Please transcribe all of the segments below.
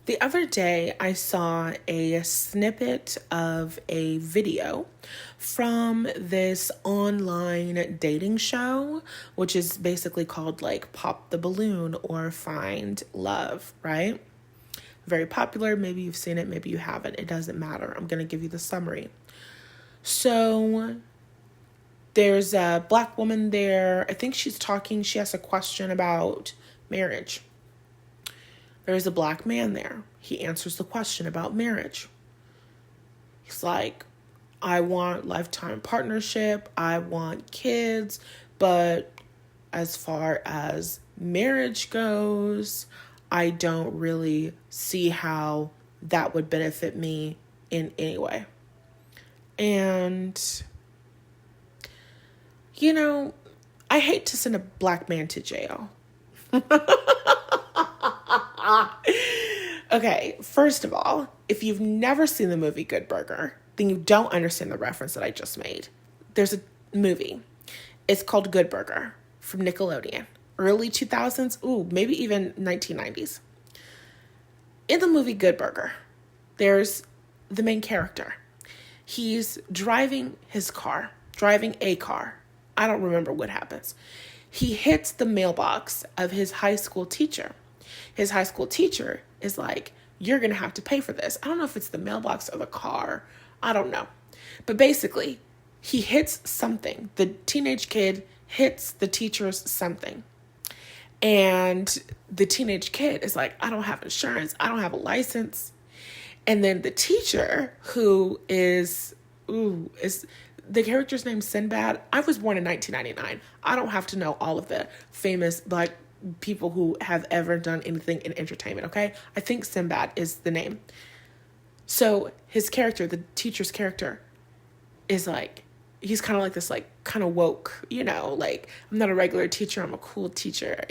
The other day, I saw a snippet of a video from this online dating show, which is basically called like Pop the Balloon or Find Love, right? Very popular. Maybe you've seen it, maybe you haven't. It doesn't matter. I'm going to give you the summary. So there's a Black woman there. I think she's talking. She has a question about marriage. There's a Black man there. He answers the question about marriage. He's like, I want lifetime partnership. I want kids. But as far as marriage goes, I don't really see how that would benefit me in any way. And, I hate to send a Black man to jail. Okay, first of all, if you've never seen the movie Good Burger, then you don't understand the reference that I just made. There's a movie. It's called Good Burger from Nickelodeon. Early 2000s, maybe even 1990s. In the movie Good Burger, there's the main character. He's driving a car. I don't remember what happens. He hits the mailbox of his high school teacher. His high school teacher is like, you're going to have to pay for this. I don't know if it's the mailbox or the car. I don't know. But basically, he hits something. The teenage kid hits the teacher's something. And the teenage kid is like, I don't have insurance. I don't have a license. And then the teacher, who is the character's name Sinbad. I was born in 1999. I don't have to know all of the famous Black people who have ever done anything in entertainment, okay? I think Sinbad is the name. So his character, the teacher's character, is like, he's kind of like this, like, kind of woke, like, I'm not a regular teacher, I'm a cool teacher,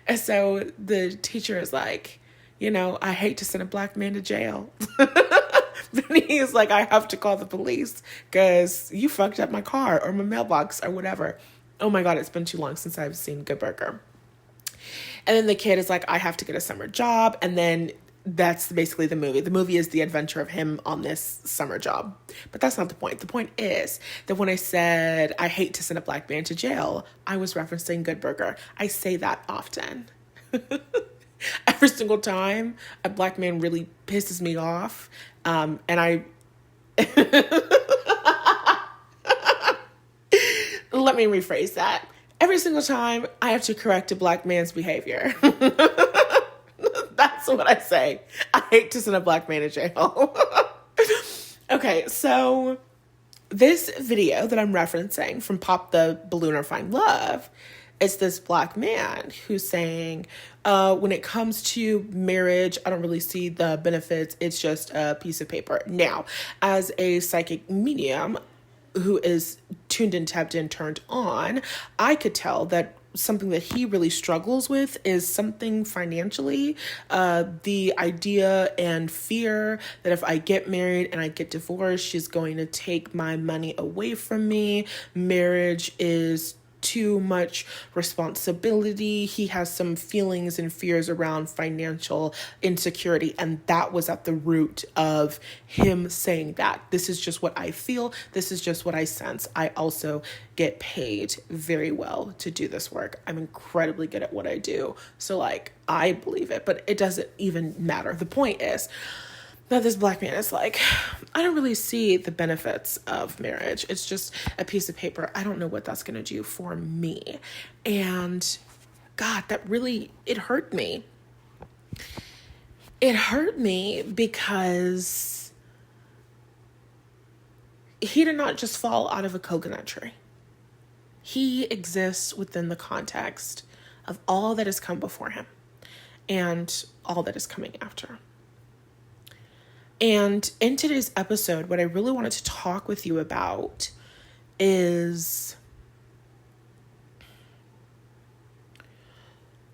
And so the teacher is like, I hate to send a Black man to jail. But he's like, I have to call the police because you fucked up my car or my mailbox or whatever. Oh my God, it's been too long since I've seen Good Burger. And then the kid is like, I have to get a summer job. And then that's basically the movie. The movie is the adventure of him on this summer job. But that's not the point. The point is that when I said I hate to send a Black man to jail, I was referencing Good Burger. I say that often. Every single time a Black man really pisses me off, and I... Let me rephrase that. Every single time I have to correct a Black man's behavior. That's what I say. I hate to send a Black man to jail. Okay, so this video that I'm referencing from Pop the Balloon or Find Love, it's this Black man who's saying, when it comes to marriage, I don't really see the benefits. It's just a piece of paper. Now, as a psychic medium who is tuned in, tapped in, turned on, I could tell that something that he really struggles with is something financially. The idea and fear that if I get married and I get divorced, she's going to take my money away from me. Marriage is too much responsibility. He has some feelings and fears around financial insecurity, and that was at the root of him saying that. This is just what I feel. This is just what I sense. I also get paid very well to do this work. I'm incredibly good at what I do. So I believe it, but it doesn't even matter. The point is that this Black man is like, I don't really see the benefits of marriage. It's just a piece of paper. I don't know what that's going to do for me. And God, it hurt me. It hurt me because he did not just fall out of a coconut tree. He exists within the context of all that has come before him and all that is coming after. And in today's episode, what I really wanted to talk with you about is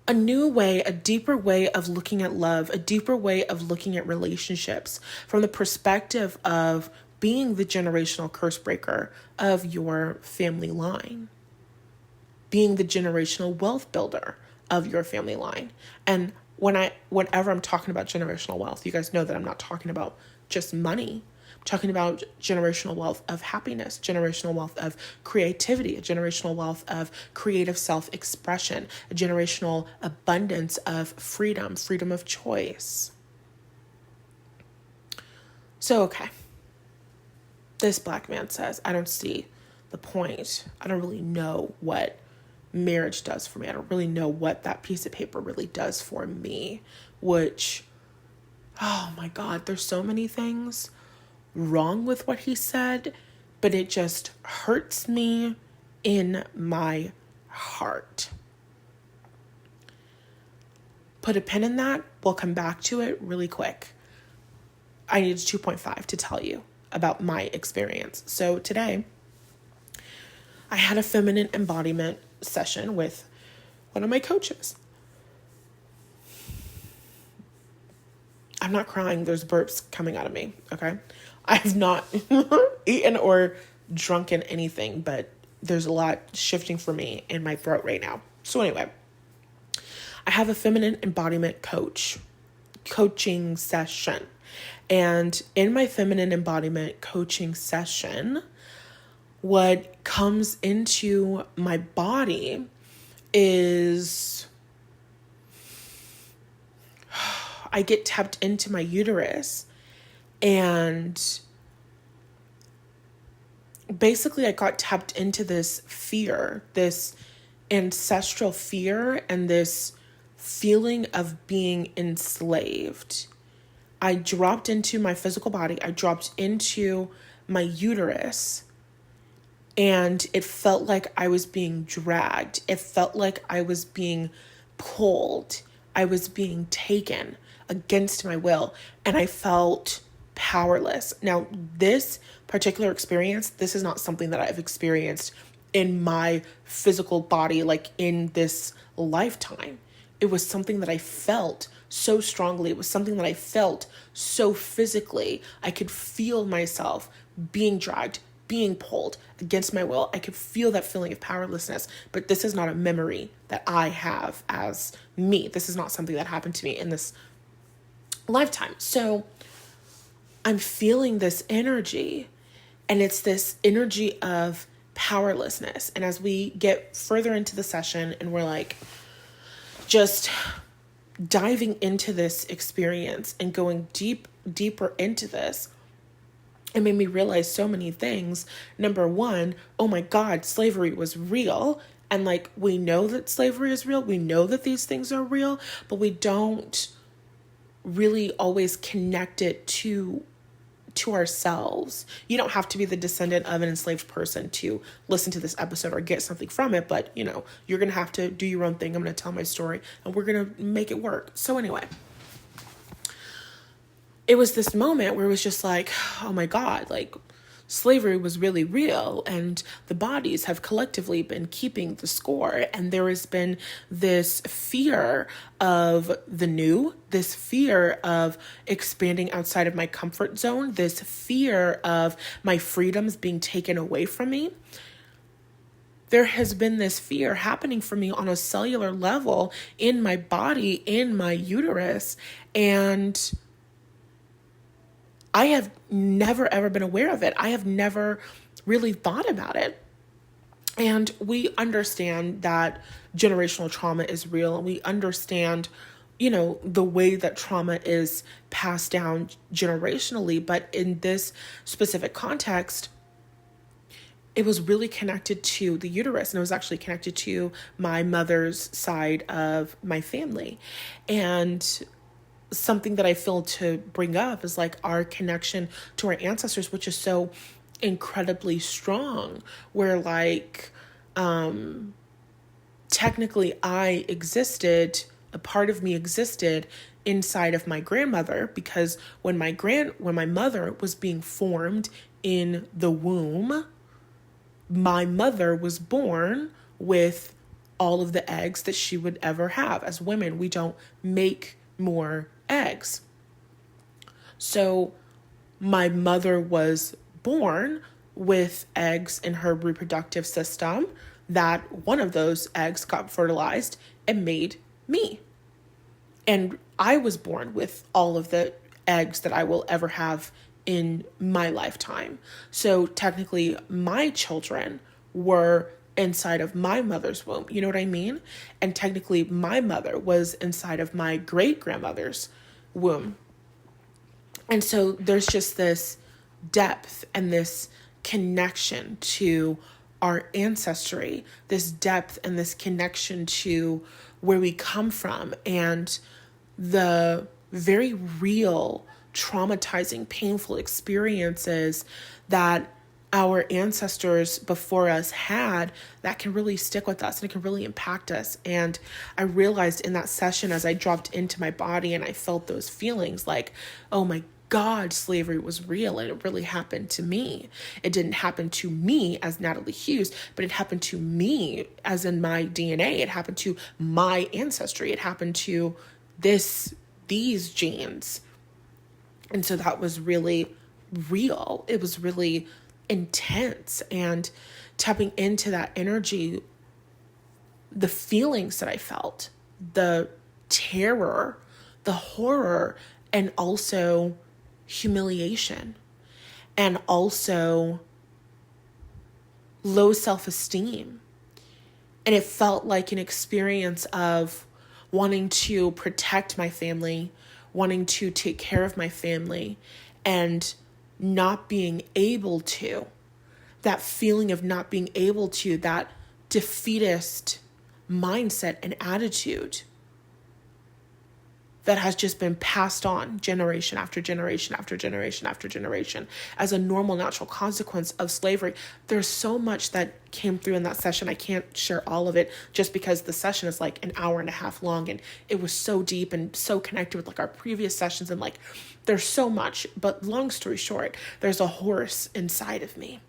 a new way, a deeper way of looking at love, a deeper way of looking at relationships from the perspective of being the generational curse breaker of your family line, being the generational wealth builder of your family line. And whenever I'm talking about generational wealth, you guys know that I'm not talking about just money. I'm talking about generational wealth of happiness, generational wealth of creativity, a generational wealth of creative self-expression, a generational abundance of freedom of choice. So, okay. This black man says, I don't see the point. I don't really know what marriage does for me. I don't really know what that piece of paper really does for me, which, oh my God, there's so many things wrong with what he said, but it just hurts me in my heart. Put a pin in that. We'll come back to it really quick. I need 2.5 to tell you about my experience. So today, I had a feminine embodiment session with one of my coaches. I'm not crying. There's burps coming out of me, okay? I've not eaten or drunken anything, but there's a lot shifting for me in my throat right now. So anyway, I have a feminine embodiment coaching session. And in my feminine embodiment coaching session, what comes into my body is I get tapped into my uterus, and basically I got tapped into this fear, this ancestral fear, and this feeling of being enslaved. I dropped into my physical body. I dropped into my uterus, and it felt like I was being dragged. It felt like I was being pulled. I was being taken against my will, and I felt powerless. Now, this particular experience, this is not something that I've experienced in my physical body, like in this lifetime. It was something that I felt so strongly. It was something that I felt so physically. I could feel myself being dragged, being pulled against my will. I could feel that feeling of powerlessness, but this is not a memory that I have as me. This is not something that happened to me in this lifetime. So I'm feeling this energy, and it's this energy of powerlessness. And as we get further into the session and we're like just diving into this experience and going deeper into this, it made me realize so many things. Number one, oh my God, slavery was real. And like, we know that slavery is real. We know that these things are real, but we don't really always connect it to ourselves. You don't have to be the descendant of an enslaved person to listen to this episode or get something from it, but you're going to have to do your own thing. I'm going to tell my story and we're going to make it work. So anyway, it was this moment where it was just like, oh my God, like slavery was really real, and the bodies have collectively been keeping the score. And there has been this fear of the new, this fear of expanding outside of my comfort zone, this fear of my freedoms being taken away from me. There has been this fear happening for me on a cellular level in my body, in my uterus, and I have never, ever been aware of it. I have never really thought about it. And we understand that generational trauma is real. And we understand, the way that trauma is passed down generationally. But in this specific context, it was really connected to the uterus, and it was actually connected to my mother's side of my family. And something that I feel to bring up is like our connection to our ancestors, which is so incredibly strong, where like technically I existed, a part of me existed inside of my grandmother, because when my mother was being formed in the womb, my mother was born with all of the eggs that she would ever have. As women, we don't make more eggs. So my mother was born with eggs in her reproductive system, that one of those eggs got fertilized and made me. And I was born with all of the eggs that I will ever have in my lifetime. So technically, my children were inside of my mother's womb. You know what I mean? And technically, my mother was inside of my great grandmother's womb. And so there's just this depth and this connection to our ancestry, this depth and this connection to where we come from, and the very real, traumatizing, painful experiences that our ancestors before us had that can really stick with us and it can really impact us. And I realized in that session, as I dropped into my body and I felt those feelings like, oh my God, slavery was real and it really happened to me. It didn't happen to me as Natalie Hughes, but it happened to me as in my DNA. It happened to my ancestry. It happened to these genes. And so that was really real. It was really intense, and tapping into that energy, the feelings that I felt, the terror, the horror, and also humiliation, and also low self-esteem. And it felt like an experience of wanting to protect my family, wanting to take care of my family, and not being able to. That feeling of not being able to, that defeatist mindset and attitude that has just been passed on generation after generation after generation after generation as a normal, natural consequence of slavery. There's so much that came through in that session. I can't share all of it just because the session is like an hour and a half long, and it was so deep and so connected with like our previous sessions, and like there's so much. But long story short, there's a horse inside of me.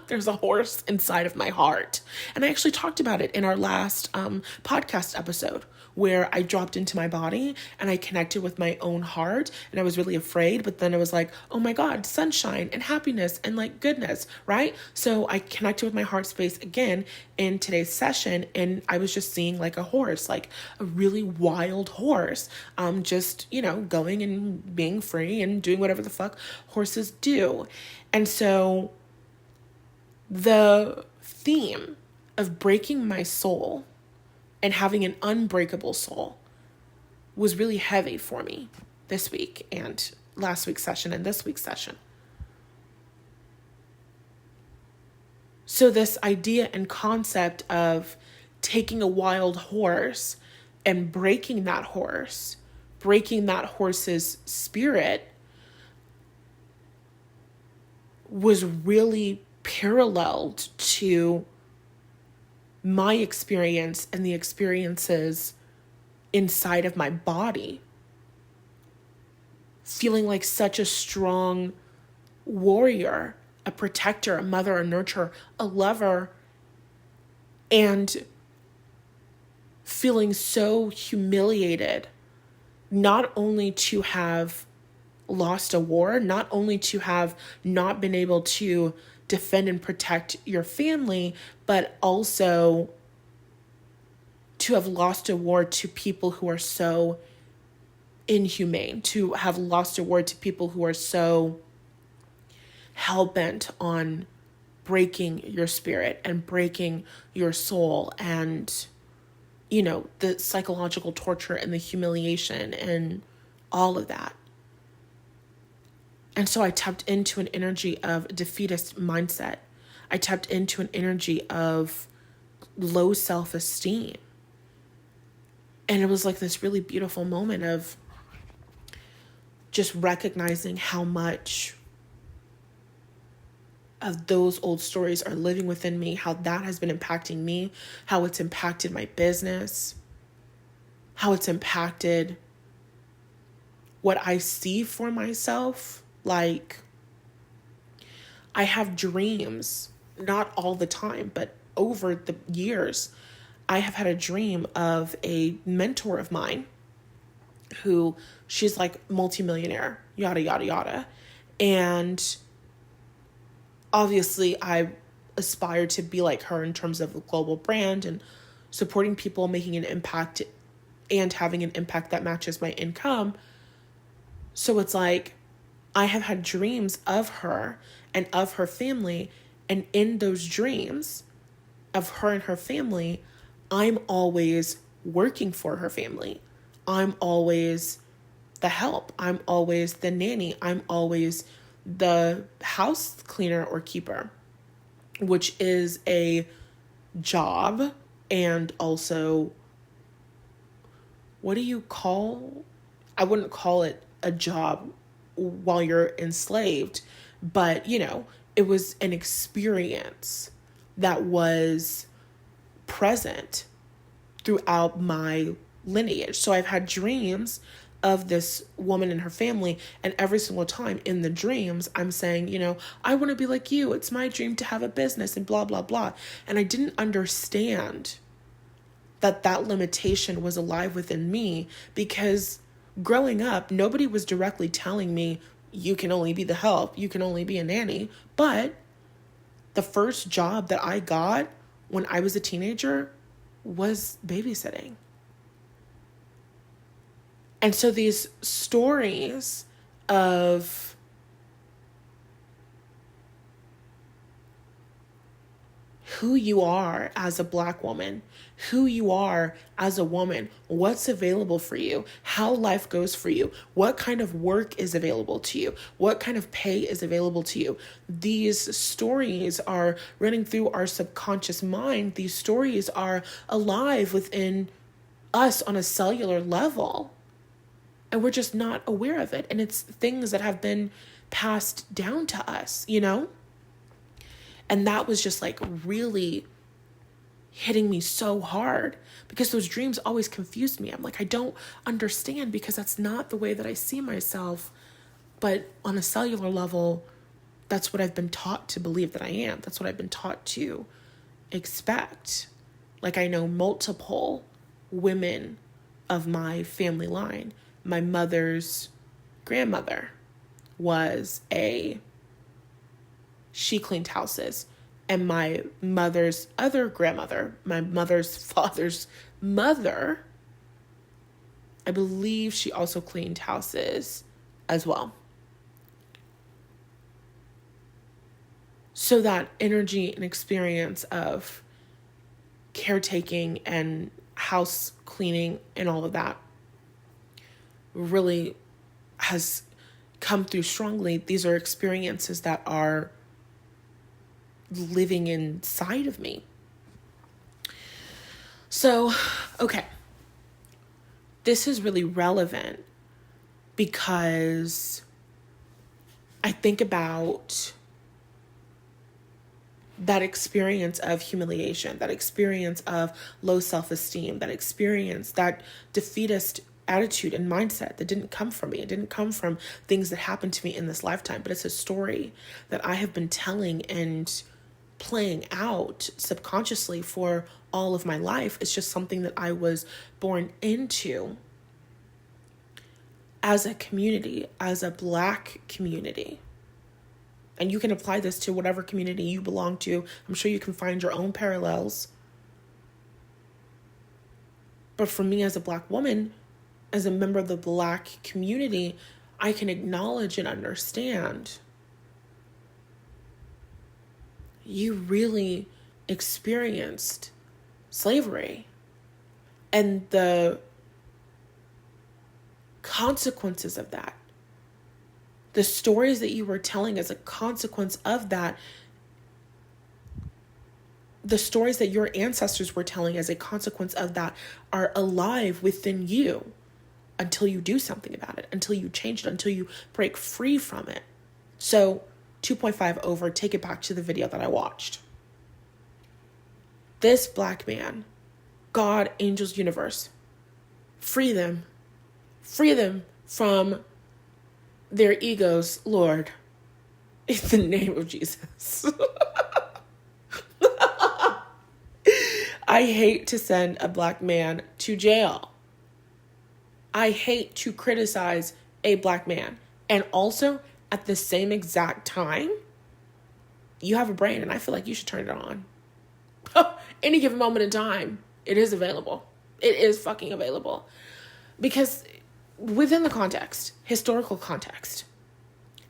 There's a horse inside of my heart. And I actually talked about it in our last podcast episode, where I dropped into my body and I connected with my own heart, and I was really afraid, but then it was like, oh my God, sunshine and happiness and like goodness, right? So I connected with my heart space again in today's session, and I was just seeing like a horse, like a really wild horse, just, going and being free and doing whatever the fuck horses do. And so the theme of breaking my soul and having an unbreakable soul was really heavy for me this week, and last week's session and this week's session. So this idea and concept of taking a wild horse and breaking that horse's spirit was really paralleled to my experience and the experiences inside of my body. Feeling like such a strong warrior, a protector, a mother, a nurturer, a lover, and feeling so humiliated, not only to have lost a war, not only to have not been able to defend and protect your family, but also to have lost a war to people who are so inhumane, to have lost a war to people who are so hell-bent on breaking your spirit and breaking your soul, and, the psychological torture and the humiliation and all of that. And so I tapped into an energy of defeatist mindset. I tapped into an energy of low self-esteem. And it was like this really beautiful moment of just recognizing how much of those old stories are living within me, how that has been impacting me, how it's impacted my business, how it's impacted what I see for myself. Like, I have dreams, not all the time, but over the years, I have had a dream of a mentor of mine who, she's like multimillionaire, yada, yada, yada. And obviously I aspire to be like her in terms of a global brand and supporting people, making an impact and having an impact that matches my income. So it's like, I have had dreams of her and of her family. And in those dreams of her and her family, I'm always working for her family. I'm always the help. I'm always the nanny. I'm always the house cleaner or keeper, which is a job. And also, what do you call? I wouldn't call it a job while you're enslaved, but it was an experience that was present throughout my lineage. So I've had dreams of this woman and her family, and every single time in the dreams, I'm saying, I want to be like you. It's my dream to have a business and blah, blah, blah. And I didn't understand that limitation was alive within me, because growing up, nobody was directly telling me, you can only be the help, you can only be a nanny. But the first job that I got when I was a teenager was babysitting. And so these stories of who you are as a Black woman, who you are as a woman, what's available for you, how life goes for you, what kind of work is available to you, what kind of pay is available to you. These stories are running through our subconscious mind. These stories are alive within us on a cellular level, and we're just not aware of it. And it's things that have been passed down to us, And that was just like really hitting me so hard, because those dreams always confused me. I'm like, I don't understand, because that's not the way that I see myself. But on a cellular level, that's what I've been taught to believe that I am. That's what I've been taught to expect. Like, I know multiple women of my family line. My mother's grandmother she cleaned houses. And my mother's other grandmother, my mother's father's mother, I believe she also cleaned houses as well. So that energy and experience of caretaking and house cleaning and all of that really has come through strongly. These are experiences that are living inside of me. So, okay. This is really relevant because I think about that experience of humiliation, that experience of low self-esteem, that experience, that defeatist attitude and mindset that didn't come from me. It didn't come from things that happened to me in this lifetime, but it's a story that I have been telling and playing out subconsciously for all of my life. It's just something that I was born into as a community, as a Black community. And you can apply this to whatever community you belong to. I'm sure you can find your own parallels. But for me as a Black woman, as a member of the Black community, I can acknowledge and understand you really experienced slavery and the consequences of that. The stories that you were telling as a consequence of that, the stories that your ancestors were telling as a consequence of that are alive within you until you do something about it, until you change it, until you break free from it. So 2.5 over, take it back to the video that I watched. This Black man, God, angels, universe, free them from their egos, Lord, in the name of Jesus. I hate to send a Black man to jail. I hate to criticize a Black man. And also, at the same exact time, you have a brain, and I feel like you should turn it on. Any given moment in time, it is available. It is fucking available. Because within the context, historical context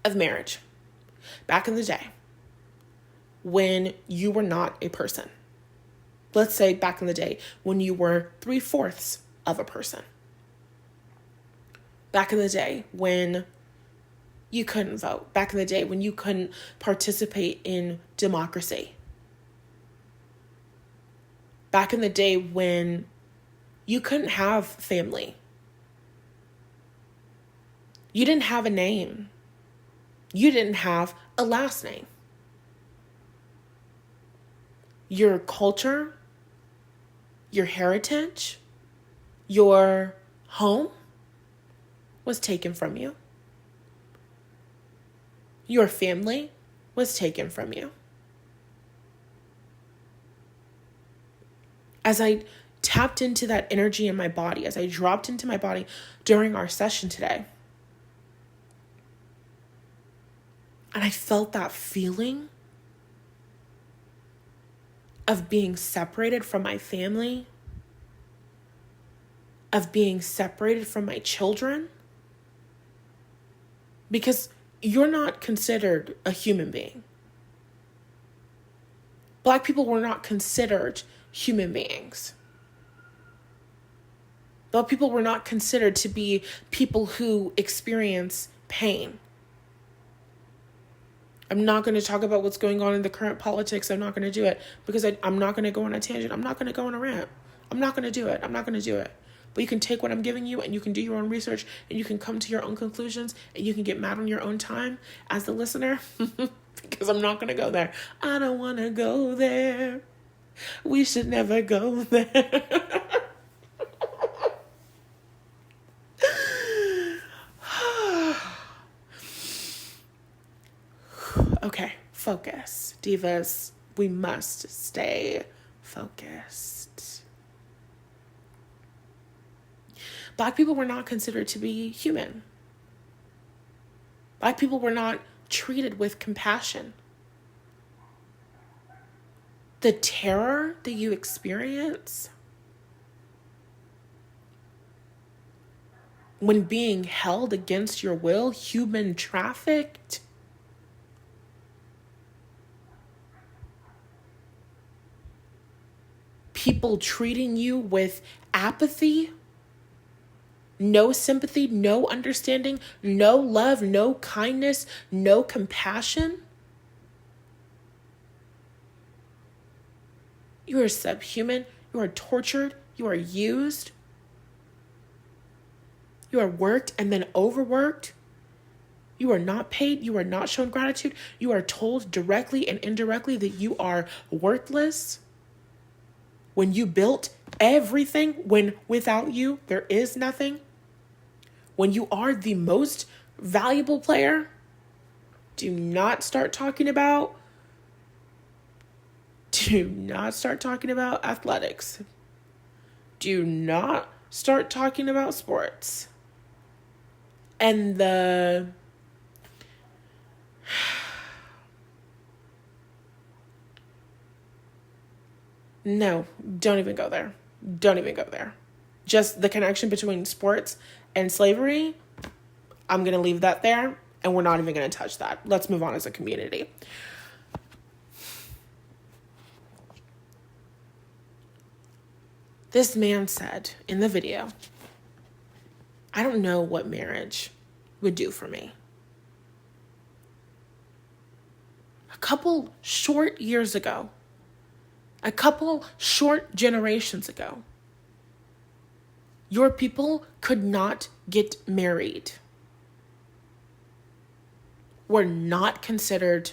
of marriage, back in the day, when you were not a person, let's say back in the day when you were 3/4 of a person, back in the day when you couldn't vote, back in the day when you couldn't participate in democracy, back in the day when you couldn't have family, you didn't have a name, you didn't have a last name. Your culture, your heritage, your home was taken from you. Your family was taken from you. As I tapped into that energy in my body, as I dropped into my body during our session today, and I felt that feeling of being separated from my family, of being separated from my children, because you're not considered a human being. Black people were not considered human beings. Black people were not considered to be people who experience pain. I'm not going to talk about what's going on in the current politics. I'm not going to do it because I'm not going to go on a tangent. I'm not going to go on a rant. I'm not going to do it. I'm not going to do it. But you can take what I'm giving you and you can do your own research and you can come to your own conclusions and you can get mad on your own time as the listener because I'm not going to go there. I don't want to go there. We should never go there. Okay, focus. Divas, we must stay focused. Black people were not considered to be human. Black people were not treated with compassion. The terror that you experience when being held against your will, human trafficked, people treating you with apathy, no sympathy, no understanding, no love, no kindness, no compassion. You are subhuman. You are tortured. You are used. You are worked and then overworked. You are not paid. You are not shown gratitude. You are told directly and indirectly that you are worthless. When you built everything, when without you, there is nothing. When you are the most valuable player, do not start talking about athletics. Do not start talking about sports. And no, don't even go there. Don't even go there. Just the connection between sports and slavery, I'm going to leave that there, and we're not even going to touch that. Let's move on as a community. This man said in the video, I don't know what marriage would do for me. A couple short years ago, a couple short generations ago, your people could not get married. Were not considered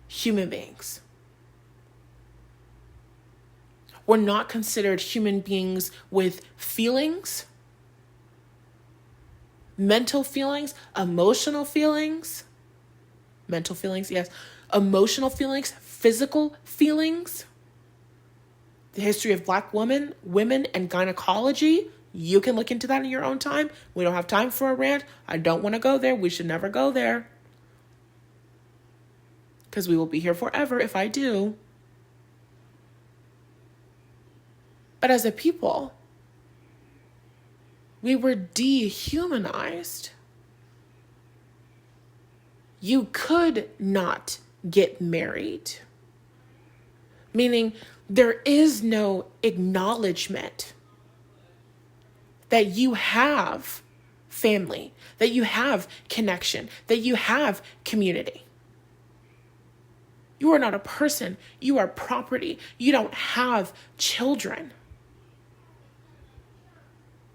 human beings. Were not considered human beings with feelings, mental feelings, emotional feelings, emotional feelings, physical feelings. The history of Black women, and gynecology. You can look into that in your own time. We don't have time for a rant. I don't want to go there. We should never go there. Because we will be here forever if I do. But as a people, We were dehumanized. You could not get married, meaning there is no acknowledgement that you have family, that you have connection, that you have community. You are not a person. You are property. You don't have children.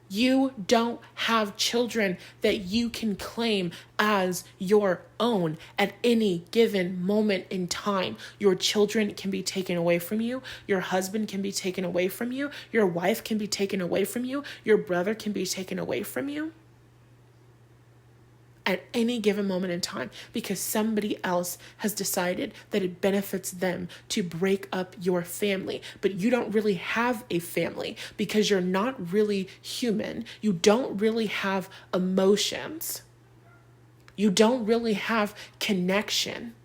You don't have children that you can claim as your own at any given moment in time. Your children can be taken away from you. Your husband can be taken away from you. Your wife can be taken away from you. Your brother can be taken away from you at any given moment in time because somebody else has decided that it benefits them to break up your family. But you don't really have a family because you're not really human. You don't really have emotions. You don't really have connection.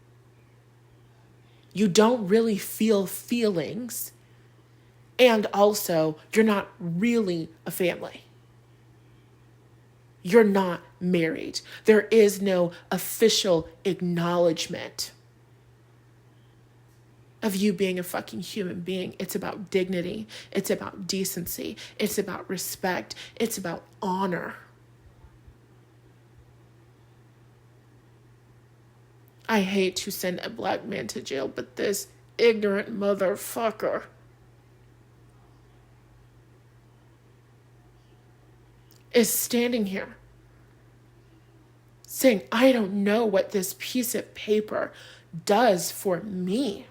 You don't really feel feelings. And also, you're not really a family. You're not married. There is no official acknowledgement of you being a fucking human being. It's about dignity. It's about decency. It's about respect. It's about honor. I hate to send a black man to jail, but this ignorant motherfucker is standing here saying, I don't know what this piece of paper does for me.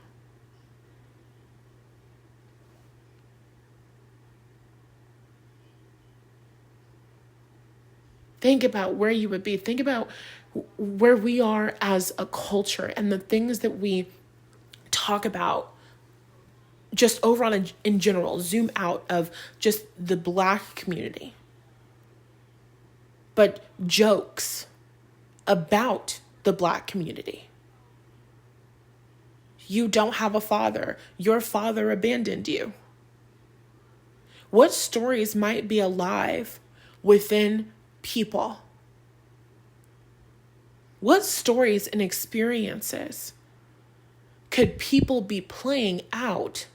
Think about where you would be. Think about where we are as a culture and the things that we talk about just overall in general, zoom out of just the black community. But jokes about the black community. You don't have a father. Your father abandoned you. What stories might be alive within people? What stories and experiences could people be playing out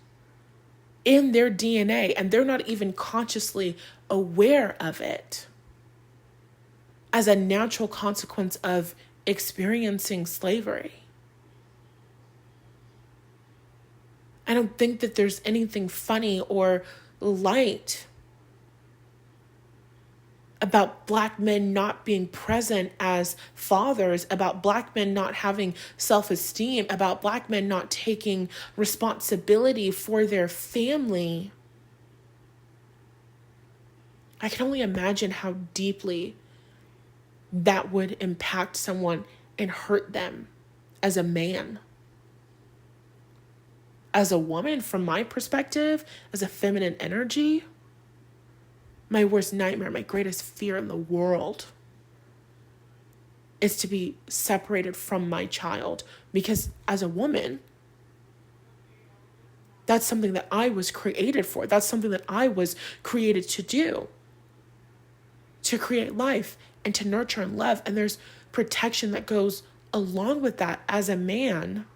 in their DNA and they're not even consciously aware of it as a natural consequence of experiencing slavery? I don't think that there's anything funny or light about black men not being present as fathers, about black men not having self-esteem, about black men not taking responsibility for their family. I can only imagine how deeply that would impact someone and hurt them as a man. As a woman, from my perspective, as a feminine energy, my worst nightmare, my greatest fear in the world is to be separated from my child. Because as a woman, that's something that I was created for. That's something that I was created to do. To create life and to nurture and love. And there's protection that goes along with that as a man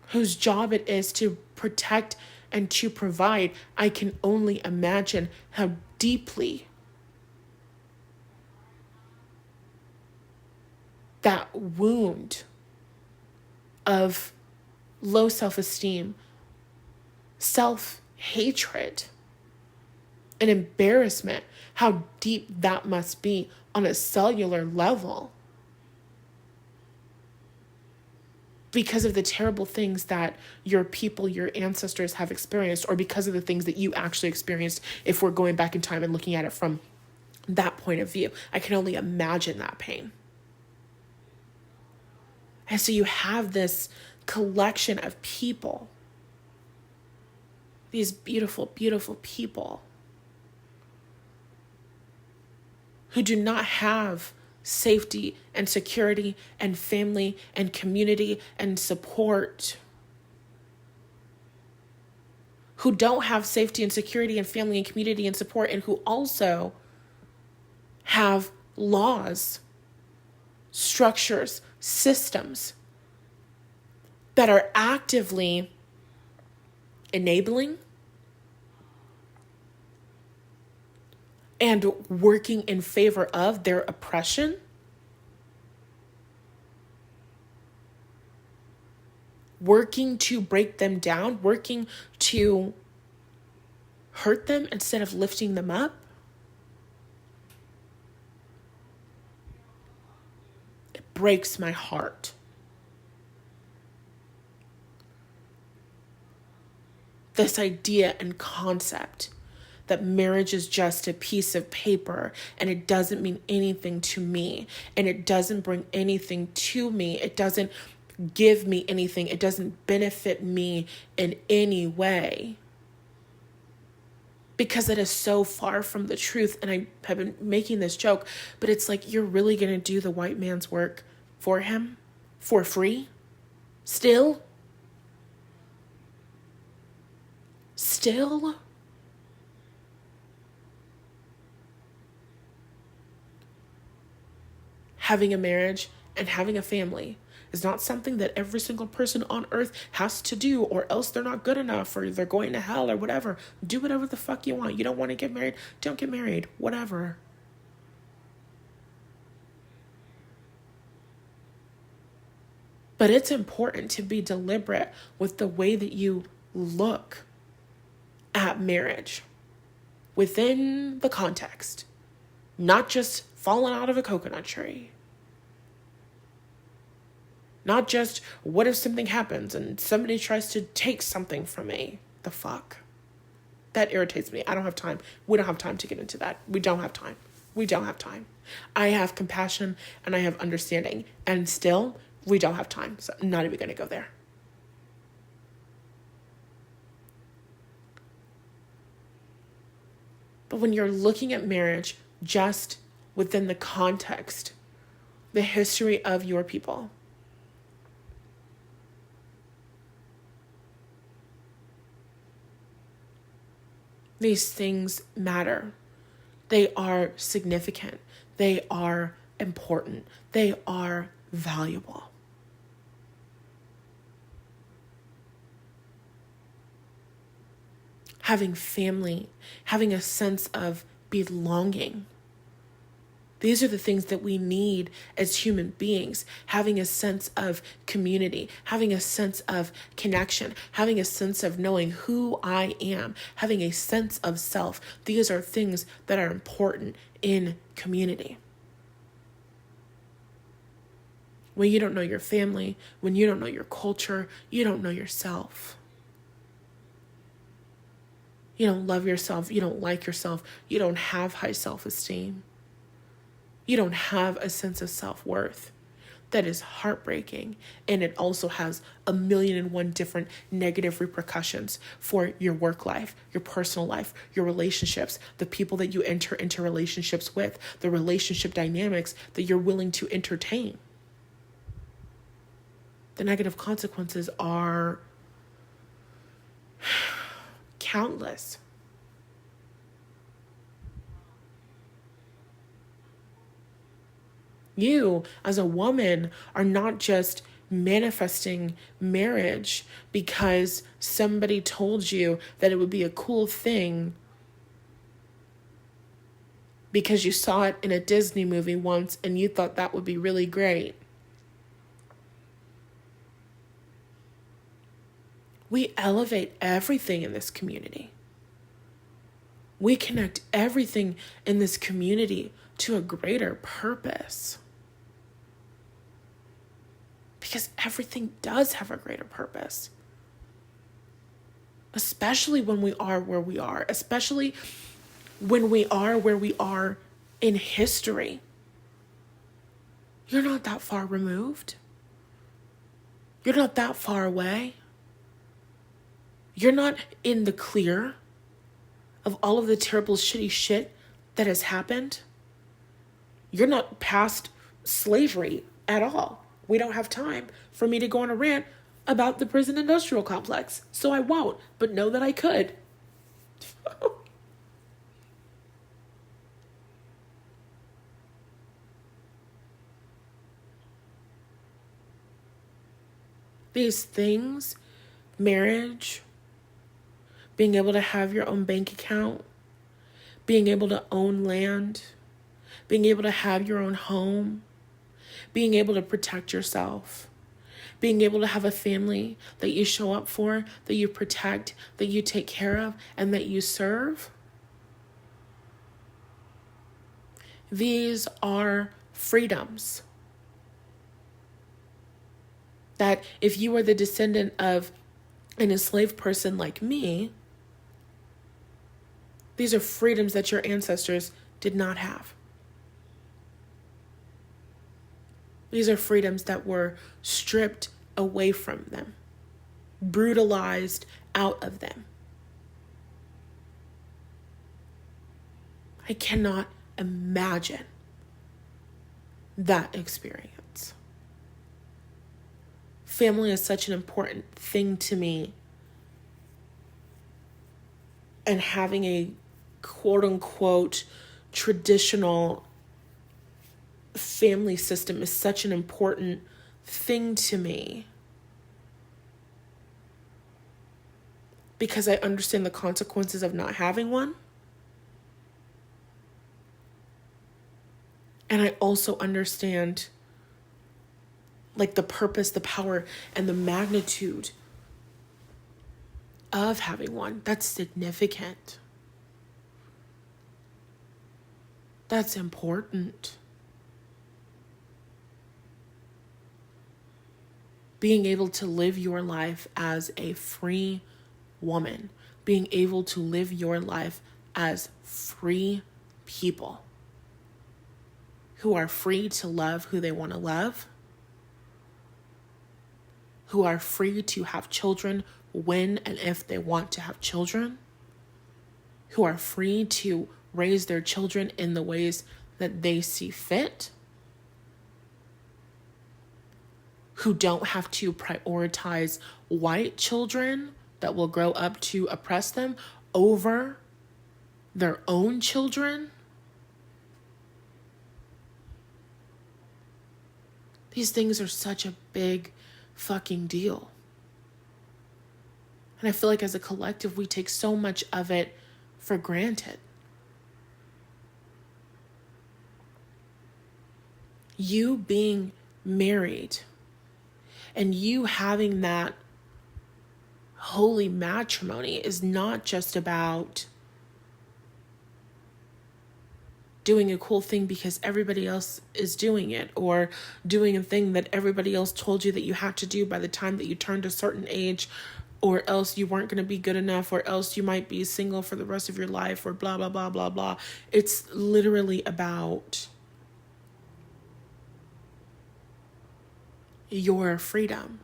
whose job it is to protect and to provide. I can only imagine how deeply that wound of low self-esteem, self-hatred, and embarrassment, how deep that must be on a cellular level. Because of the terrible things that your people, your ancestors have experienced, or because of the things that you actually experienced, if we're going back in time and looking at it from that point of view. I can only imagine that pain. And so you have this collection of people, these beautiful, beautiful people who do not have safety and security and family and community and support, who don't have safety and security and family and community and support, and who also have laws, structures, systems that are actively enabling and working in favor of their oppression, working to break them down, working to hurt them instead of lifting them up. It breaks my heart. This idea and concept that marriage is just a piece of paper and it doesn't mean anything to me and it doesn't bring anything to me. It doesn't give me anything. It doesn't benefit me in any way. Because it is so far from the truth. And I have been making this joke, but it's like, you're really going to do the white man's work for him for free? Still? Having a marriage and having a family is not something that every single person on earth has to do, or else they're not good enough, or they're going to hell, or whatever. Do whatever the fuck you want. You don't want to get married? Don't get married. Whatever. But it's important to be deliberate with the way that you look at marriage within the context, not just falling out of a coconut tree. Not just, what if something happens and somebody tries to take something from me? The fuck? That irritates me. I don't have time. We don't have time to get into that. We don't have time. I have compassion and I have understanding. And still, we don't have time. So I'm not even going to go there. But when you're looking at marriage just within the context, the history of your people, these things matter. They are significant. They are important. They are valuable. Having family, having a sense of belonging. These are the things that we need as human beings. Having a sense of community, having a sense of connection, having a sense of knowing who I am, having a sense of self. These are things that are important in community. When you don't know your family, when you don't know your culture, you don't know yourself. You don't love yourself. You don't like yourself. You don't have high self-esteem. You don't have a sense of self-worth. That is heartbreaking. And it also has 1,000,001 different negative repercussions for your work life, your personal life, your relationships, the people that you enter into relationships with, the relationship dynamics that you're willing to entertain. The negative consequences are countless. You, as a woman, are not just manifesting marriage because somebody told you that it would be a cool thing because you saw it in a Disney movie once and you thought that would be really great. We elevate everything in this community. We connect everything in this community to a greater purpose. Because everything does have a greater purpose. Especially when we are where we are. Especially when we are where we are in history. You're not that far removed. You're not that far away. You're not in the clear of all of the terrible, shitty shit that has happened. You're not past slavery at all. We don't have time for me to go on a rant about the prison industrial complex. So I won't, but know that I could. These things, marriage, being able to have your own bank account, being able to own land, being able to have your own home, being able to protect yourself, being able to have a family that you show up for, that you protect, that you take care of, and that you serve. These are freedoms that if you are the descendant of an enslaved person like me, these are freedoms that your ancestors did not have. These are freedoms that were stripped away from them, brutalized out of them. I cannot imagine that experience. Family is such an important thing to me. And having a quote unquote traditional family system is such an important thing to me. Because I understand the consequences of not having one. And I also understand like the purpose, the power, and the magnitude of having one. That's significant. That's important. Being able to live your life as a free woman, being able to live your life as free people who are free to love who they want to love, who are free to have children when and if they want to have children, who are free to raise their children in the ways that they see fit, who don't have to prioritize white children that will grow up to oppress them over their own children. These things are such a big fucking deal. And I feel like as a collective, we take so much of it for granted. You being married and you having that holy matrimony is not just about doing a cool thing because everybody else is doing it, or doing a thing that everybody else told you that you had to do by the time that you turned a certain age, or else you weren't going to be good enough, or else you might be single for the rest of your life, or blah, blah, blah, blah, blah. It's literally about your freedom.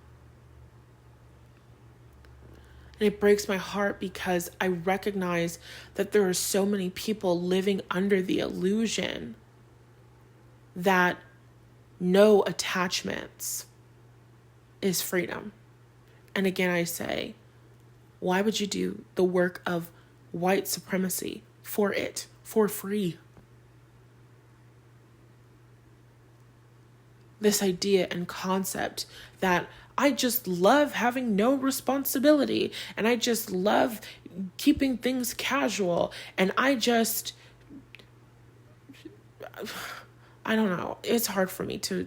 And it breaks my heart because I recognize that there are so many people living under the illusion that no attachments is freedom. And again, I say, why would you do the work of white supremacy for it, for free? This idea and concept that I just love having no responsibility, and I just love keeping things casual, and I don't know. It's hard for me to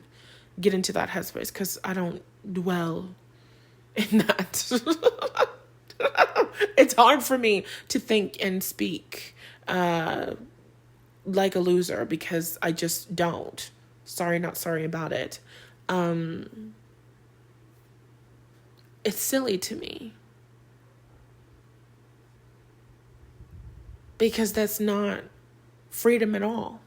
get into that headspace because I don't dwell in that. It's hard for me to think and speak like a loser because I just don't. Sorry, not sorry about it. It's silly to me. Because that's not freedom at all.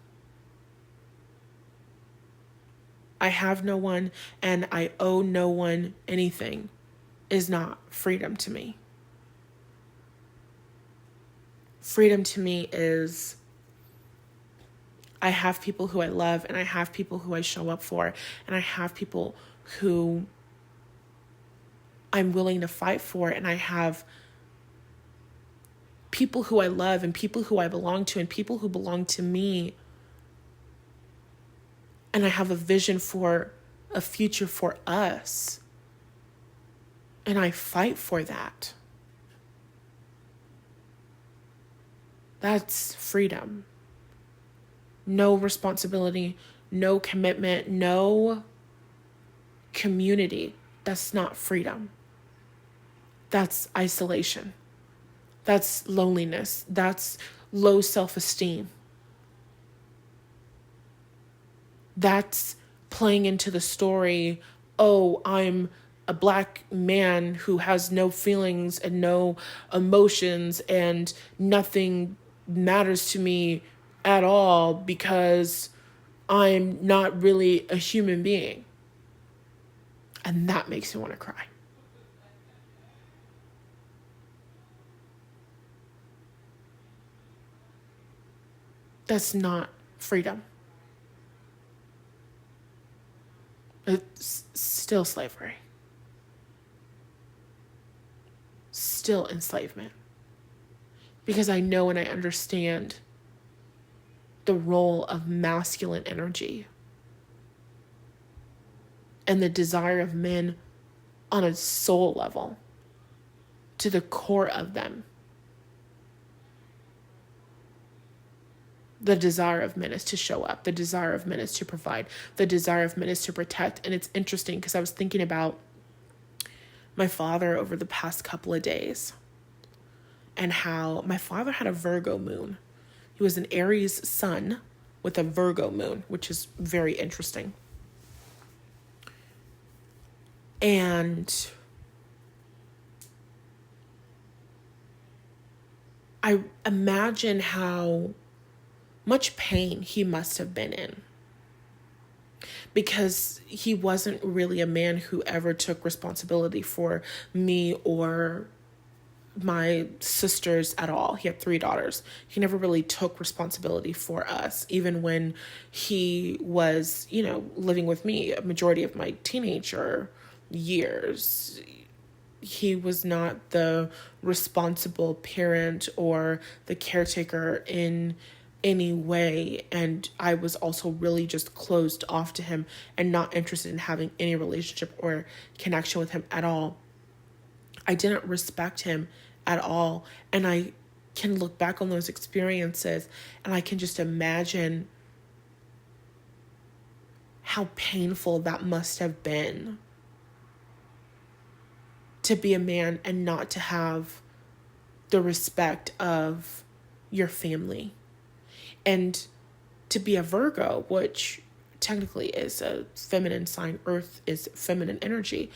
I have no one and I owe no one anything is not freedom to me. Freedom to me is I have people who I love, and I have people who I show up for, and I have people who I'm willing to fight for, and I have people who I love and people who I belong to and people who belong to me. And I have a vision for a future for us. And I fight for that. That's freedom. No responsibility, no commitment, no community. That's not freedom. That's isolation. That's loneliness. That's low self-esteem. That's playing into the story, oh, I'm a black man who has no feelings and no emotions and nothing matters to me at all because I'm not really a human being. And that makes me want to cry. That's not freedom. It's still slavery. Still enslavement. Because I know and I understand the role of masculine energy and the desire of men on a soul level, to the core of them. The desire of men is to show up. The desire of men is to provide. The desire of men is to protect. And it's interesting because I was thinking about my father over the past couple of days and how my father had a Virgo moon. He was an Aries sun with a Virgo moon, which is very interesting. And I imagine how much pain he must have been in, because he wasn't really a man who ever took responsibility for me or my sisters at all. He had 3 daughters. He never really took responsibility for us, even when he was, living with me a majority of my teenager years. He was not the responsible parent or the caretaker in any way, and I was also really just closed off to him and not interested in having any relationship or connection with him at all. I didn't respect him at all, and I can look back on those experiences and I can just imagine how painful that must have been to be a man and not to have the respect of your family. And to be a Virgo, which technically is a feminine sign, Earth is feminine energy,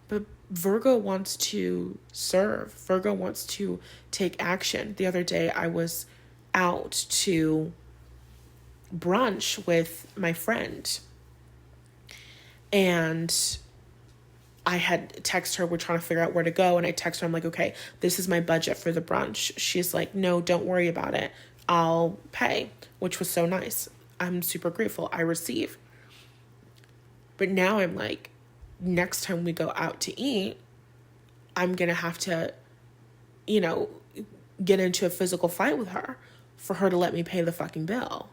but Virgo wants to serve. Virgo wants to take action. The other day I was out to brunch with my friend, and I had texted her, we're trying to figure out where to go, and I texted her, I'm like, okay, this is my budget for the brunch. She's like, no, don't worry about it. I'll pay, which was so nice. I'm super grateful. I receive. But now I'm like, next time we go out to eat, I'm going to have to, get into a physical fight with her for her to let me pay the fucking bill.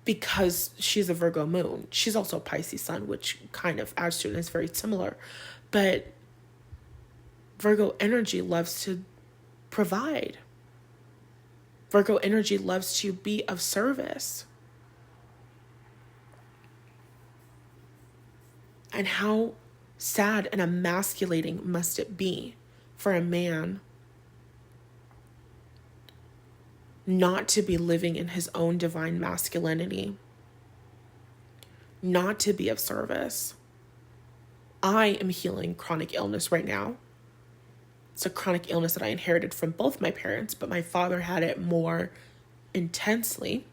Because she's a Virgo moon. She's also a Pisces sun, which kind of adds to it and is very similar. But Virgo energy loves to provide. Virgo energy loves to be of service. And how sad and emasculating must it be for a man not to be living in his own divine masculinity, not to be of service. I am healing chronic illness right now. It's a chronic illness that I inherited from both my parents, but my father had it more intensely.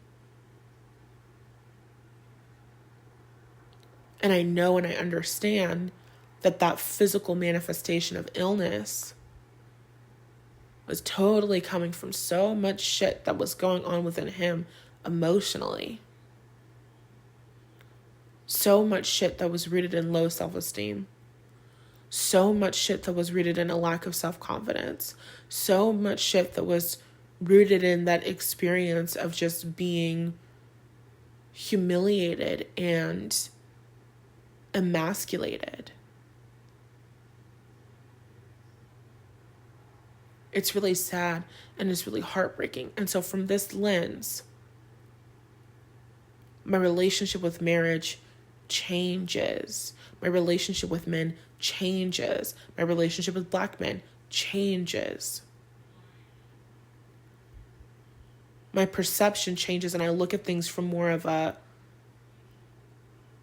And I know and I understand that physical manifestation of illness was totally coming from so much shit that was going on within him emotionally. So much shit that was rooted in low self-esteem. So much shit that was rooted in a lack of self-confidence. So much shit that was rooted in that experience of just being humiliated and emasculated. It's really sad and it's really heartbreaking. And so from this lens, my relationship with marriage changes. My relationship with men changes. My relationship with Black men changes. My perception changes, and I look at things from more of a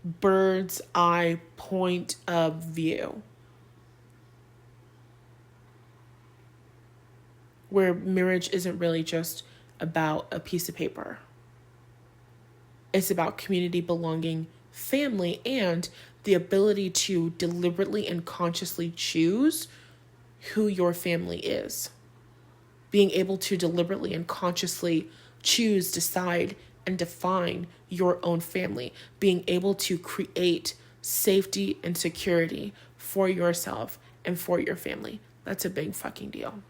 bird's eye point of view, where marriage isn't really just about a piece of paper. It's about community, belonging, family, and the ability to deliberately and consciously choose who your family is. Being able to deliberately and consciously choose, decide, and define your own family. Being able to create safety and security for yourself and for your family. That's a big fucking deal.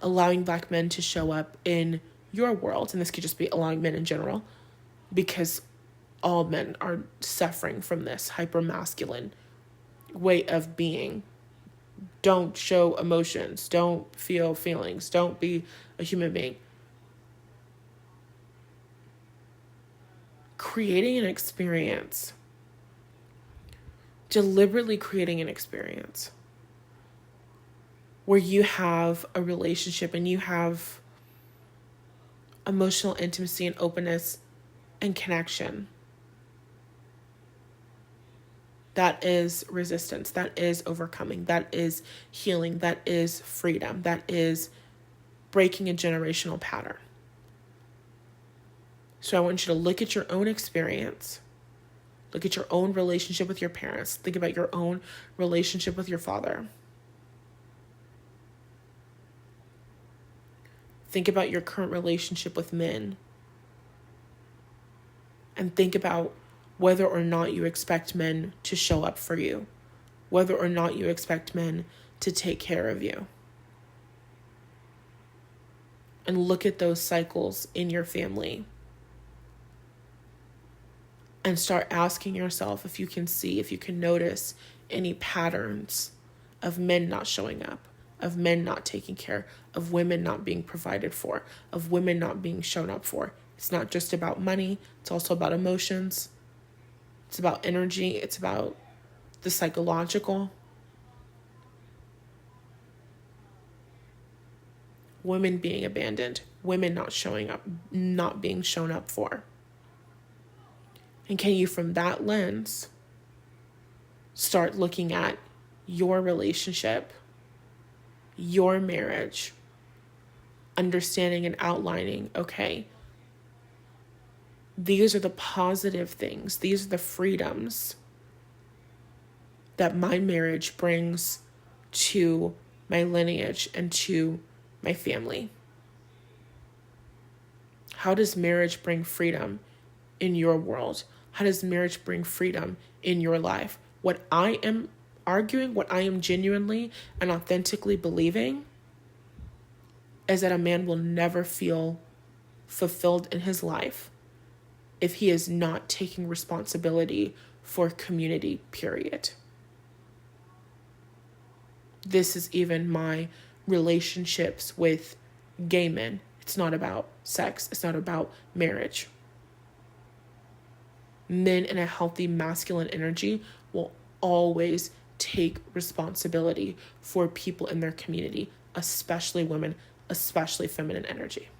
Allowing Black men to show up in your world, and this could just be allowing men in general, because all men are suffering from this hyper-masculine way of being. Don't show emotions. Don't feel feelings. Don't be a human being. Creating an experience. Deliberately creating an experience where you have a relationship and you have emotional intimacy and openness and connection. That is resistance. That is overcoming. That is healing. That is freedom. That is breaking a generational pattern. So I want you to look at your own experience. Look at your own relationship with your parents. Think about your own relationship with your father. Think about your current relationship with men. And think about whether or not you expect men to show up for you. Whether or not you expect men to take care of you. And look at those cycles in your family. And start asking yourself if you can see, if you can notice any patterns of men not showing up, of men not taking care, of women not being provided for, of women not being shown up for. It's not just about money. It's also about emotions. It's about energy. It's about the psychological. Women being abandoned. Women not showing up, not being shown up for. And can you, from that lens, start looking at your relationship, your marriage, understanding and outlining, okay, these are the positive things. These are the freedoms that my marriage brings to my lineage and to my family. How does marriage bring freedom in your world? How does marriage bring freedom in your life? What I am arguing, what I am genuinely and authentically believing is that a man will never feel fulfilled in his life if he is not taking responsibility for community, period. This is even my relationships with gay men. It's not about sex. It's not about marriage. Men in a healthy masculine energy will always take responsibility for people in their community, especially women, especially feminine energy.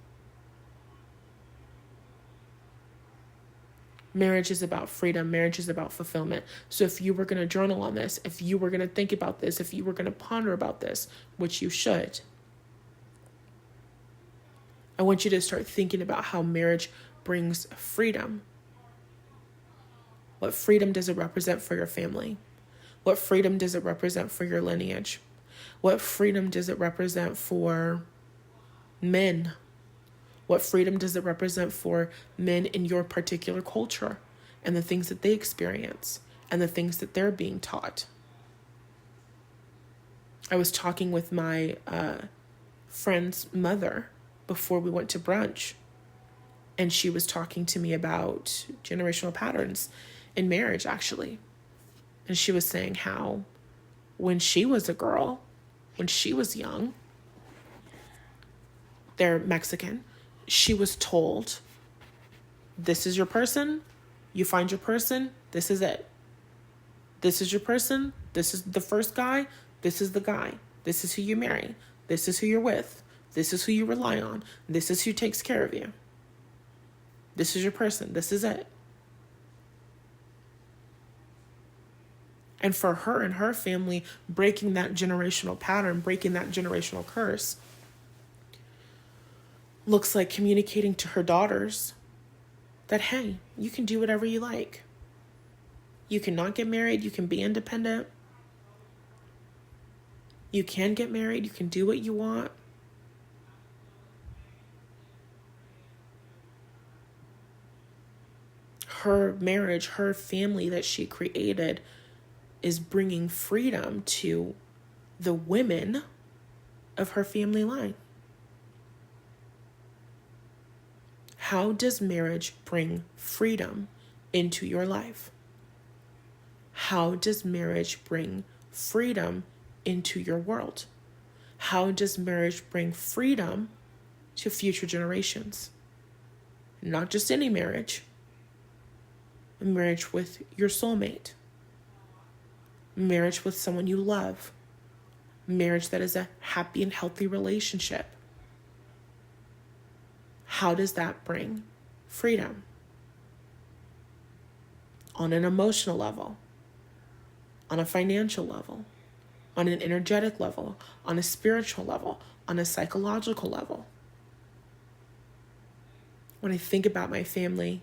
Marriage is about freedom. Marriage is about fulfillment. So if you were going to journal on this, if you were going to think about this, if you were going to ponder about this, which you should, I want you to start thinking about how marriage brings freedom. What freedom does it represent for your family? What freedom does it represent for your lineage? What freedom does it represent for men? What freedom does it represent for men in your particular culture and the things that they experience and the things that they're being taught. I was talking with my friend's mother before we went to brunch, and she was talking to me about generational patterns in marriage, actually. And she was saying how when she was a girl, when she was young, they're Mexican, she was told, this is your person, you find your person, this is it. This is your person, this is the first guy, this is the guy. This is who you marry. This is who you're with. This is who you rely on. This is who takes care of you. This is your person. This is it. And for her and her family, breaking that generational pattern, breaking that generational curse, looks like communicating to her daughters that, hey, you can do whatever you like. You can not get married. You can be independent. You can get married. You can do what you want. Her marriage, her family that she created is bringing freedom to the women of her family line. How does marriage bring freedom into your life? How does marriage bring freedom into your world? How does marriage bring freedom to future generations? Not just any marriage, a marriage with your soulmate, marriage with someone you love, marriage that is a happy and healthy relationship. How does that bring freedom? On an emotional level, on a financial level, on an energetic level, on a spiritual level, on a psychological level. When I think about my family,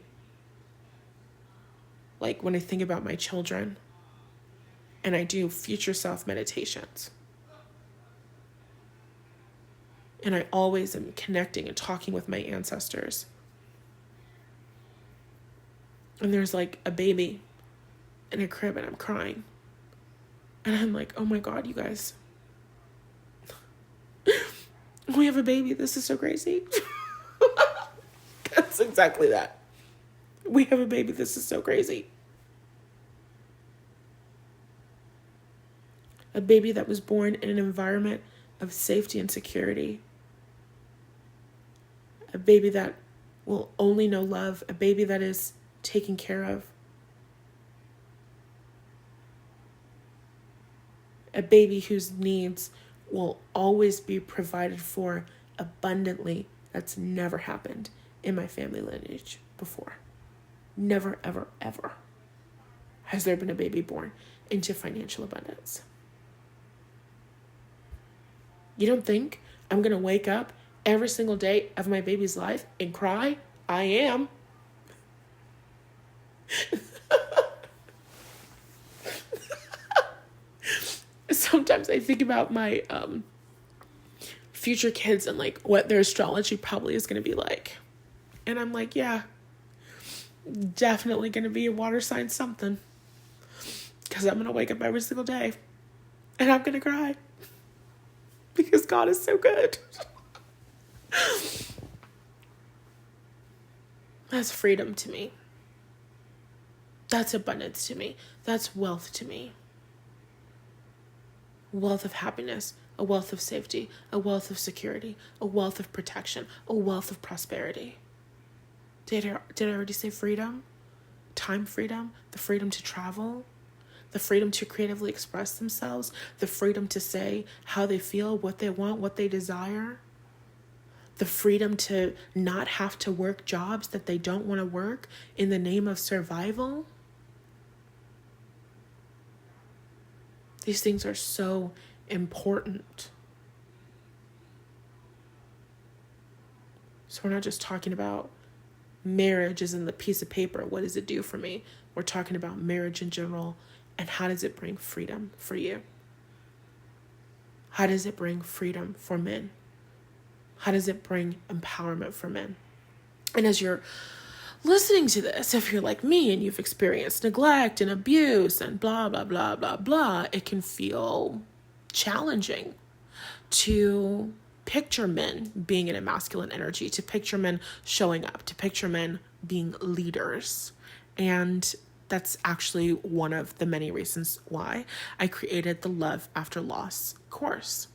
like when I think about my children, and I do future self meditations, and I always am connecting and talking with my ancestors. And there's like a baby in a crib and I'm crying. And I'm like, oh my God, you guys. We have a baby. This is so crazy. That's exactly that. We have a baby. This is so crazy. A baby that was born in an environment of safety and security. A baby that will only know love. A baby that is taken care of. A baby whose needs will always be provided for abundantly. That's never happened in my family lineage before. Never, ever, ever has there been a baby born into financial abundance. You don't think I'm going to wake up every single day of my baby's life and cry? I am. Sometimes I think about my future kids and like what their astrology probably is going to be like. And I'm like, yeah, definitely going to be a water sign something. Because I'm going to wake up every single day and I'm going to cry. Because God is so good. That's freedom to me. That's abundance to me. That's wealth to me. A wealth of happiness, a wealth of safety, a wealth of security, a wealth of protection, a wealth of prosperity. Did I already say freedom? Time freedom, the freedom to travel, the freedom to creatively express themselves, the freedom to say how they feel, what they want, what they desire, the freedom to not have to work jobs that they don't want to work in the name of survival. These things are so important. So we're not just talking about marriage as in the piece of paper. What does it do for me? We're talking about marriage in general and how does it bring freedom for you? How does it bring freedom for men? How does it bring empowerment for men? And as you're listening to this, if you're like me and you've experienced neglect and abuse and blah, blah, blah, blah, blah, it can feel challenging to picture men being in a masculine energy, to picture men showing up, to picture men being leaders. And that's actually one of the many reasons why I created the Love After Loss course.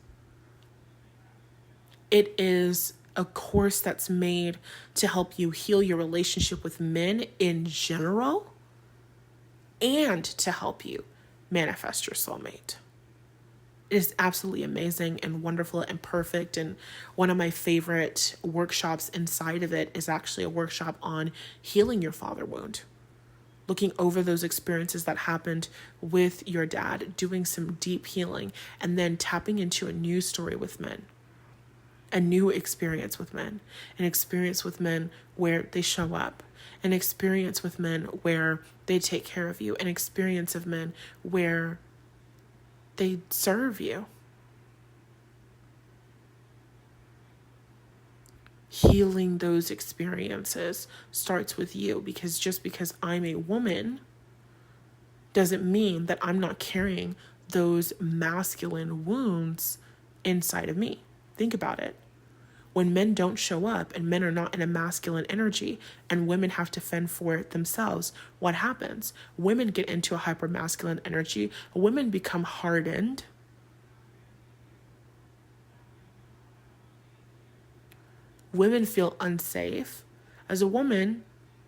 It is a course that's made to help you heal your relationship with men in general and to help you manifest your soulmate. It is absolutely amazing and wonderful and perfect. And one of my favorite workshops inside of it is actually a workshop on healing your father wound. Looking over those experiences that happened with your dad, doing some deep healing, and then tapping into a new story with men. A new experience with men, an experience with men where they show up, an experience with men where they take care of you, an experience of men where they serve you. Healing those experiences starts with you, because just because I'm a woman doesn't mean that I'm not carrying those masculine wounds inside of me. Think about it. When men don't show up and men are not in a masculine energy and women have to fend for themselves, what happens? Women get into a hyper masculine energy. Women become hardened. Women feel unsafe. As a woman,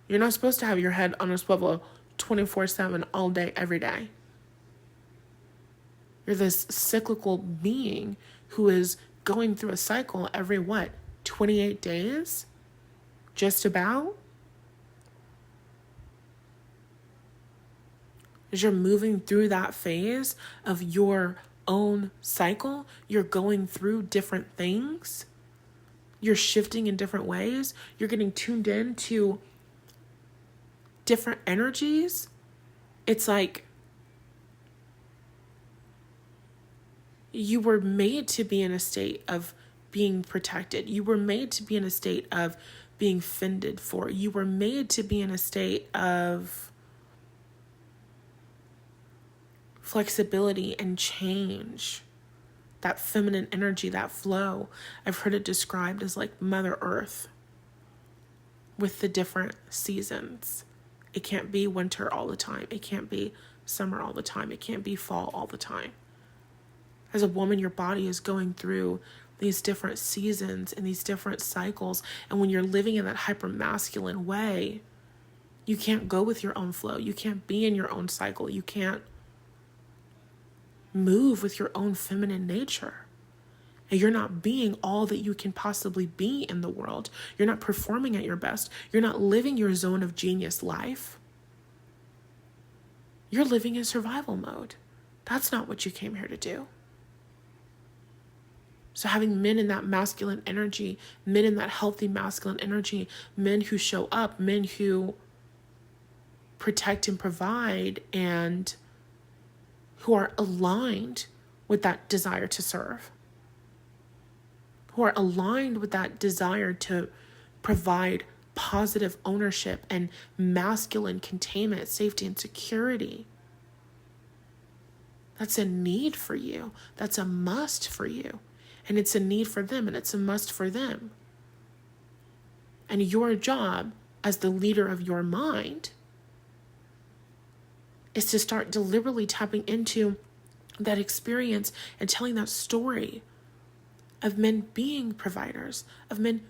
you're not supposed to have your head on a swivel 24/7 all day, every day. You're this cyclical being who is going through a cycle every 28 days? Just about? As you're moving through that phase of your own cycle, you're going through different things. You're shifting in different ways. You're getting tuned in to different energies. It's like you were made to be in a state of being protected. You were made to be in a state of being fended for. You were made to be in a state of flexibility and change. That feminine energy, that flow. I've heard it described as like Mother Earth with the different seasons. It can't be winter all the time. It can't be summer all the time. It can't be fall all the time. As a woman, your body is going through these different seasons and these different cycles. And when you're living in that hyper-masculine way, you can't go with your own flow. You can't be in your own cycle. You can't move with your own feminine nature. And you're not being all that you can possibly be in the world. You're not performing at your best. You're not living your zone of genius life. You're living in survival mode. That's not what you came here to do. So having men in that masculine energy, men in that healthy masculine energy, men who show up, men who protect and provide, and who are aligned with that desire to serve, who are aligned with that desire to provide positive ownership and masculine containment, safety, and security. That's a need for you. That's a must for you. And it's a need for them, and it's a must for them. And your job as the leader of your mind is to start deliberately tapping into that experience and telling that story of men being providers, of men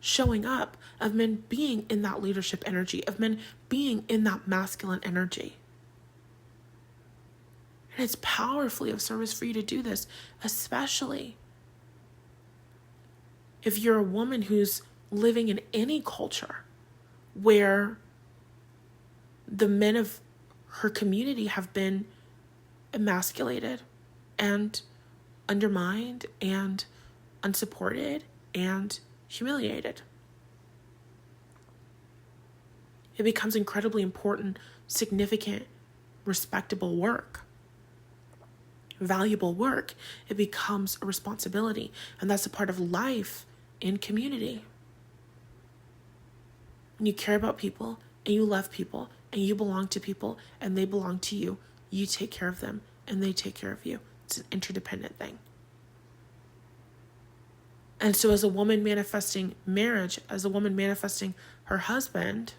showing up, of men being in that leadership energy, of men being in that masculine energy. And it's powerfully of service for you to do this, especially if you're a woman who's living in any culture where the men of her community have been emasculated and undermined and unsupported and humiliated. It becomes incredibly important, significant, respectable work. Valuable work. It becomes a responsibility, and that's a part of life in community. When you care about people and you love people and you belong to people and they belong to you, you take care of them and they take care of you. It's an interdependent thing. And so as a woman manifesting marriage, as a woman manifesting her husband,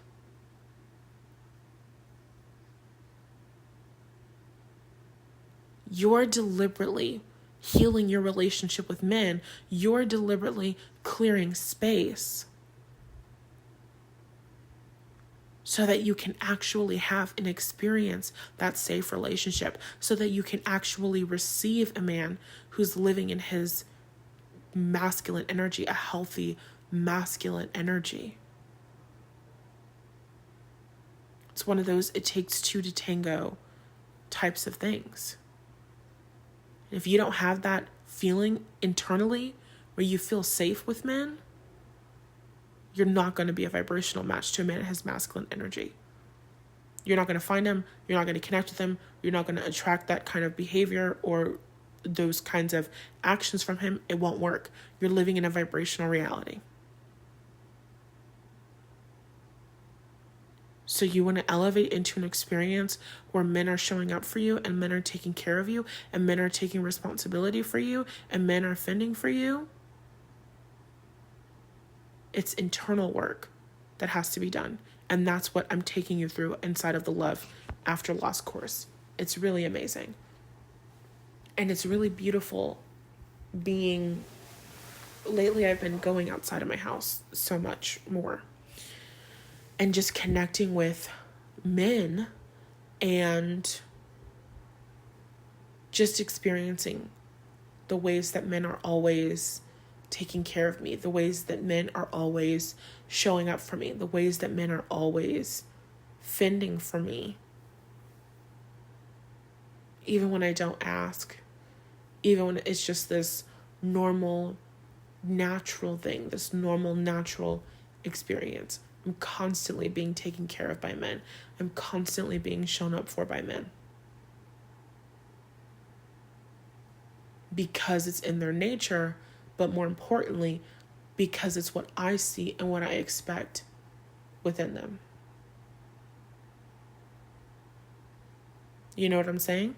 you're deliberately healing your relationship with men. You're deliberately clearing space so that you can actually have and experience that safe relationship, so that you can actually receive a man who's living in his masculine energy, a healthy masculine energy. It's one of those it takes two to tango types of things. If you don't have that feeling internally where you feel safe with men, you're not going to be a vibrational match to a man that has masculine energy. You're not going to find him. You're not going to connect with him. You're not going to attract that kind of behavior or those kinds of actions from him. It won't work. You're living in a vibrational reality. So you want to elevate into an experience where men are showing up for you and men are taking care of you and men are taking responsibility for you and men are fending for you. It's internal work that has to be done. And that's what I'm taking you through inside of the Love After Loss course. It's really amazing. And it's really beautiful being... Lately, I've been going outside of my house so much more. And just connecting with men and just experiencing the ways that men are always taking care of me, the ways that men are always showing up for me, the ways that men are always fending for me. Even when I don't ask, even when it's just this normal, natural thing, this normal, natural experience. I'm constantly being taken care of by men. I'm constantly being shown up for by men. Because it's in their nature, but more importantly, because it's what I see and what I expect within them. You know what I'm saying?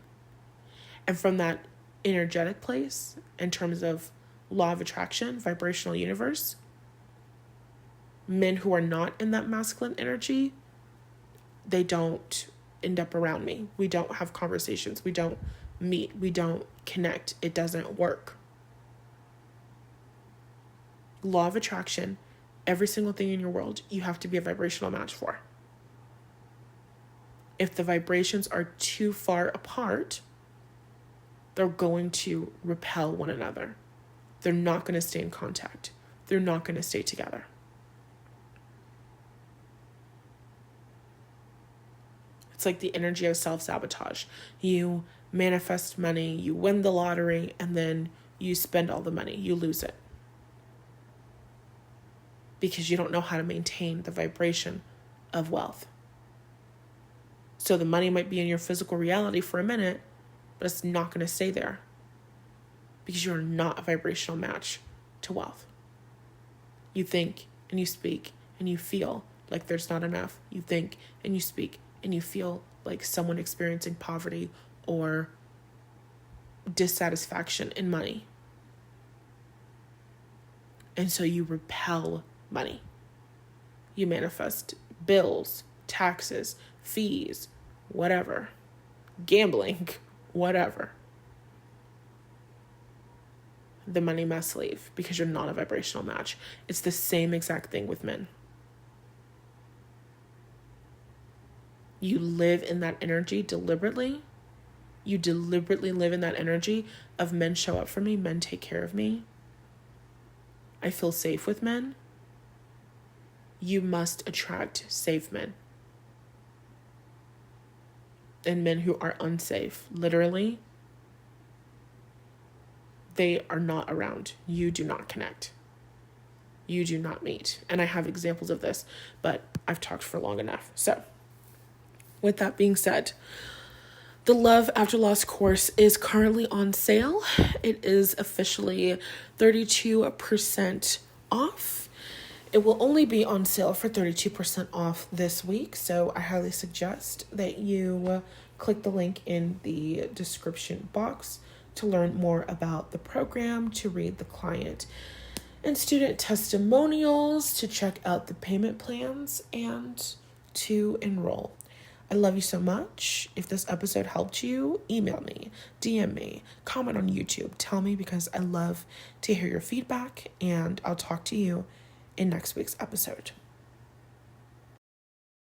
And from that energetic place, in terms of law of attraction, vibrational universe, men who are not in that masculine energy, they don't end up around me. We don't have conversations. We don't meet. We don't connect. It doesn't work. Law of attraction, every single thing in your world, you have to be a vibrational match for. If the vibrations are too far apart, they're going to repel one another. They're not going to stay in contact. They're not going to stay together. It's like the energy of self-sabotage. You manifest money, you win the lottery, and then you spend all the money. You lose it. Because you don't know how to maintain the vibration of wealth. So the money might be in your physical reality for a minute, but it's not going to stay there. Because you're not a vibrational match to wealth. You think and you speak and you feel like there's not enough. You think and you speak and you feel like someone experiencing poverty or dissatisfaction in money. And so you repel money. You manifest bills, taxes, fees, whatever. Gambling, whatever. The money must leave because you're not a vibrational match. It's the same exact thing with men. You live in that energy deliberately. You deliberately live in that energy of men show up for me, men take care of me. I feel safe with men. You must attract safe men. And men who are unsafe, literally, they are not around. You do not connect. You do not meet. And I have examples of this, but I've talked for long enough. So, with that being said, the Love After Loss course is currently on sale. It is officially 32% off. It will only be on sale for 32% off this week, so I highly suggest that you click the link in the description box to learn more about the program, to read the client and student testimonials, to check out the payment plans, and to enroll. I love you so much. If this episode helped you, email me, DM me, comment on YouTube. Tell me, because I love to hear your feedback, and I'll talk to you in next week's episode.